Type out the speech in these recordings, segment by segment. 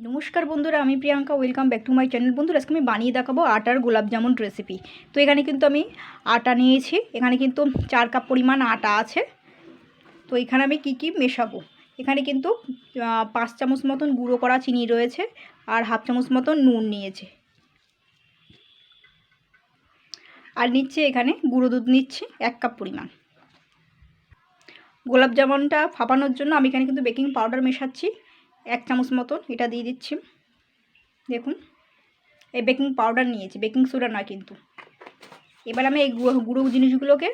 নমস্কার বন্ধুরা, আমি Priyanka. Welcome back to my channel. বন্ধুরা, আজকে আমি বানিয়ে দেখাবো আটার গোলাপ জামুন রেসিপি। তো এখানে কিন্তু আমি আটা নিয়েছি। এখানে কিন্তু 4 কাপ পরিমাণ আটা আছে। তো এখানে আমি কি মেশাবো, এখানে কিন্তু 5 চামচ মতন গুঁড়ো করা চিনি রয়েছে আর হাফ চামচ মতন নুন নিয়েছে। আর নিচ্ছে এখানে গুঁড়ো দুধ নিচ্ছি 1 কাপ পরিমাণ। গোলাপ জামুনটা ফাঁপানোর জন্য আমি এখানে কিন্তু বেকিং পাউডার মেশাচ্ছি 1 চামচ মতন, এটা দিয়ে দিচ্ছি। দেখুন, এই বেকিং পাউডার নিয়েছি, বেকিং সোডা নয় কিন্তু। এবার আমি এই গুঁড়ো জিনিসগুলোকে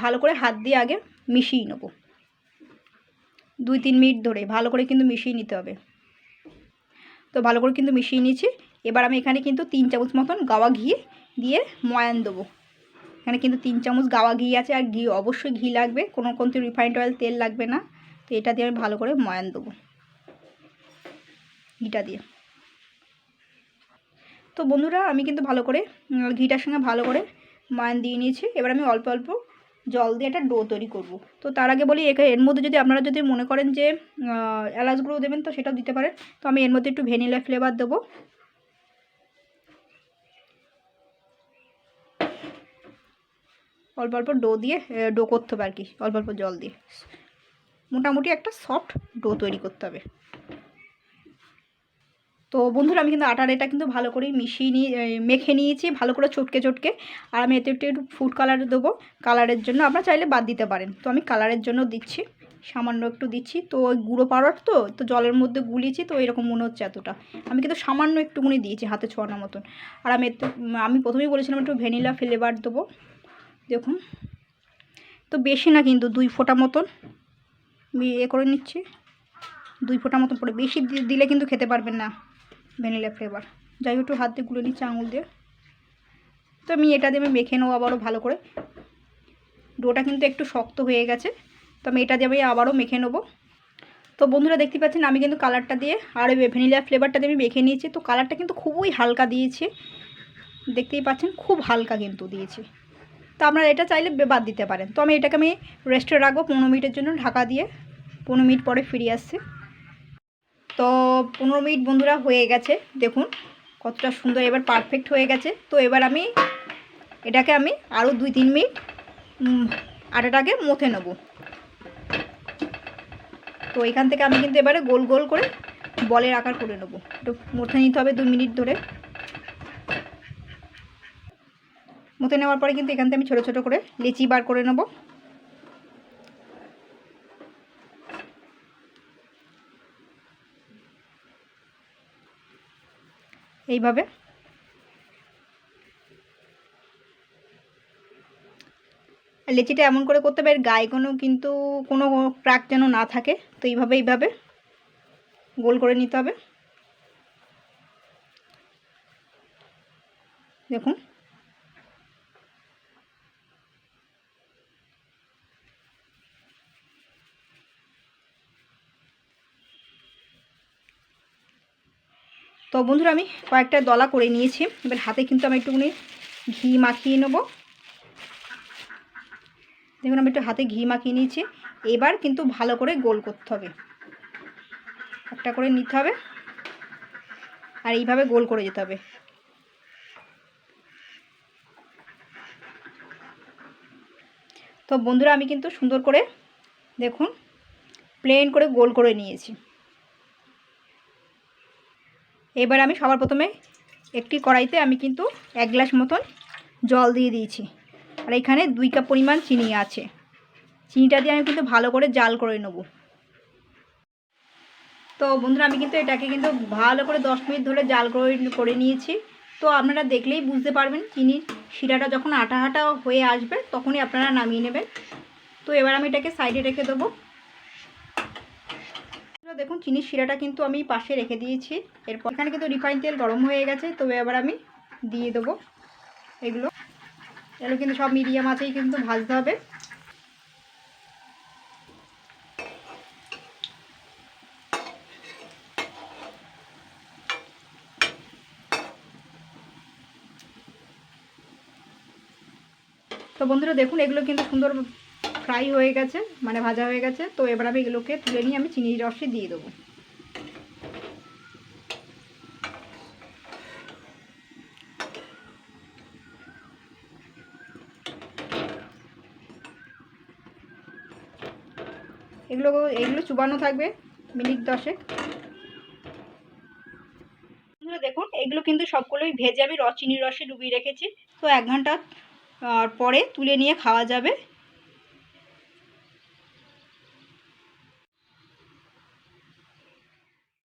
ভালো করে হাত দিয়ে আগে মিশিয়ে নেব। 2-3 মিনিট ধরে ভালো করে কিন্তু মিশিয়ে নিতে হবে। তো ভালো করে কিন্তু মিশিয়ে নিয়েছি। এবার আমি এখানে কিন্তু 3 চামচ মতন গাওয়া ঘি দিয়ে ময়ান দেবো। এখানে কিন্তু 3 চামচ গাওয়া ঘি আছে, আর ঘি অবশ্যই ঘি লাগবে, কোনো রিফাইন্ড অয়েল তেল লাগবে না। তো এটা দিয়ে আমি ভালো করে ময়ান দেবো ঘিটা দিয়ে। তো বন্ধুরা, আমি কিন্তু ভালো করে ঘিটার সঙ্গে ভালো করে ময়ান দিয়ে নিয়েছি। এবার আমি অল্প অল্প জল দিয়ে একটা ডো তৈরি করব। তো তার আগে বলি, এর মধ্যে যদি আপনারা যদি মনে করেন যে এলাচ গুঁড়ো দেবেন, তো সেটাও দিতে পারেন। তো আমি এর মধ্যে একটু ভ্যানিলা ফ্লেভার দেবো। অল্প অল্প ডো দিয়ে ডো করতে হবে আর কি, অল্প অল্প জল দিয়ে মোটামুটি একটা সফট ডো তৈরি করতে হবে। তো বন্ধুরা, আমি কিন্তু আটার এটা কিন্তু ভালো করে মেখে নিয়েছি ভালো করে চটকে চটকে। আর আমি এতে একটু ফুড কালার দেবো, কালারের জন্য। আপনারা চাইলে বাদ দিতে পারেন, তো আমি কালারের জন্য দিচ্ছি, সামান্য একটু দিচ্ছি। তো ওই গুঁড়ো পাউডার তো জলের মধ্যে গুলিয়েছি, তো এরকম মনে হচ্ছে এতটা। আমি কিন্তু সামান্য একটুখানি দিয়েছি, হাতে ছোঁয়ানোর মতন। আর আমি প্রথমেই বলেছিলাম একটু ভ্যানিলা ফ্লেভার দেবো। দেখুন, তো বেশি না কিন্তু 2 ফোঁটা মতন করে নিচ্ছি। 2 ফোঁটা মতন পরে, বেশি দিলে কিন্তু খেতে পারবেন না ভ্যানিলা ফ্লেভার। যাই হোক, একটু হাত দিয়ে গুলে নিচ্ছি আঙুল দিয়ে। তো আমি এটা দিয়ে মেখে নেবো আবারও ভালো করে। ডোটা কিন্তু একটু শক্ত হয়ে গেছে, তো আমি এটা দিয়ে আবারও মেখে নেবো। তো বন্ধুরা, দেখতে পাচ্ছেন আমি কিন্তু কালারটা দিয়ে আর ভ্যানিলা ফ্লেভারটা দিয়ে আমি মেখে নিয়েছি। তো কালারটা কিন্তু খুবই হালকা দিয়েছি, দেখতেই পাচ্ছেন, খুব হালকা কিন্তু দিয়েছি। তো আপনারা এটা চাইলে বাদ দিতে পারেন। তো এটাকে আমি রেস্টে রাখবো 15 মিনিটের জন্য ঢাকা দিয়ে। 15 মিনিট পরে ফিরে আসছি। তো 15 মিনিট বন্ধুরা হয়ে গেছে, দেখুন কতটা সুন্দর, এবার পারফেক্ট হয়ে গেছে। তো এবার এটাকে আমি আরও 2-3 মিনিট আটাটাকে মথে নেব। তো এখান থেকে আমি কিন্তু এবারে গোল গোল করে বলের আকার করে নেব। একটু মথে নিতে হবে 2 মিনিট ধরে। মথে নেওয়ার পরে কিন্তু এখান থেকে আমি ছোটো ছোটো করে লেচি বার করে নেব। এইভাবে লেচিটা এমন করে করতে হবে, গায়ে কোনো ক্রাক যেন না থাকে। তো এইভাবে গোল করে নিতে হবে। দেখুন, তো বন্ধুরা, আমি কয়েকটা দলা করে নিয়েছি। এবার হাতে কিন্তু আমি একটুখানি ঘি মাখিয়ে নেব। দেখুন, আমি একটু হাতে ঘি মাখিয়ে নিয়েছি। এবার কিন্তু ভালো করে গোল করতে হবে, একটা করে নিতে হবে আর এইভাবে গোল করে যেতে হবে। তো বন্ধুরা, আমি কিন্তু সুন্দর করে দেখুন প্লেন করে গোল করে নিয়েছি। এবার আমি সবার প্রথমে একটি কড়াইতে আমি কিন্তু 1 গ্লাস মতন জল দিয়ে দিয়েছি। আর এখানে 2 কাপ পরিমাণ চিনি আছে। চিনিটা দিয়ে আমি কিন্তু ভালো করে জাল করে নেব। তো বন্ধুরা, আমি কিন্তু এটাকে কিন্তু ভালো করে 10 মিনিট ধরে জাল করে নিয়েছি। তো আপনারা দেখলেই বুঝতে পারবেন, চিনির শিরাটা যখন আটা আটা হয়ে আসবে তখনই আপনারা নামিয়ে নেবেন। তো এবার আমি এটাকে সাইডে রেখে দেবো। দেখুন, চিনির শিরাটা কিন্তু আমি পাশে রেখে দিয়েছি। এরপর এখানে কিন্তু রিফাইন তেল গরম হয়ে গেছে। তো এবার আমি দিয়ে দেবো এগুলো কিন্তু সব মিডিয়াম আঁচেই কিন্তু ভাজতে হবে। তো বন্ধুরা, দেখুন এগুলো কিন্তু সুন্দর ফ্রাই হয়ে গেছে, মানে ভাজা হয়ে গেছে। তো এবার আমি এগুলোকে তুলে নিয়ে আমি চিনির রসে দিয়ে দেবো। এগুলো এগুলো চুবানো থাকবে মিনিট 10। দেখুন এগুলো কিন্তু সবগুলোই ভেজে আমি চিনির রসে ডুবিয়ে রেখেছি। তো 1 ঘন্টা পরে তুলে নিয়ে খাওয়া যাবে।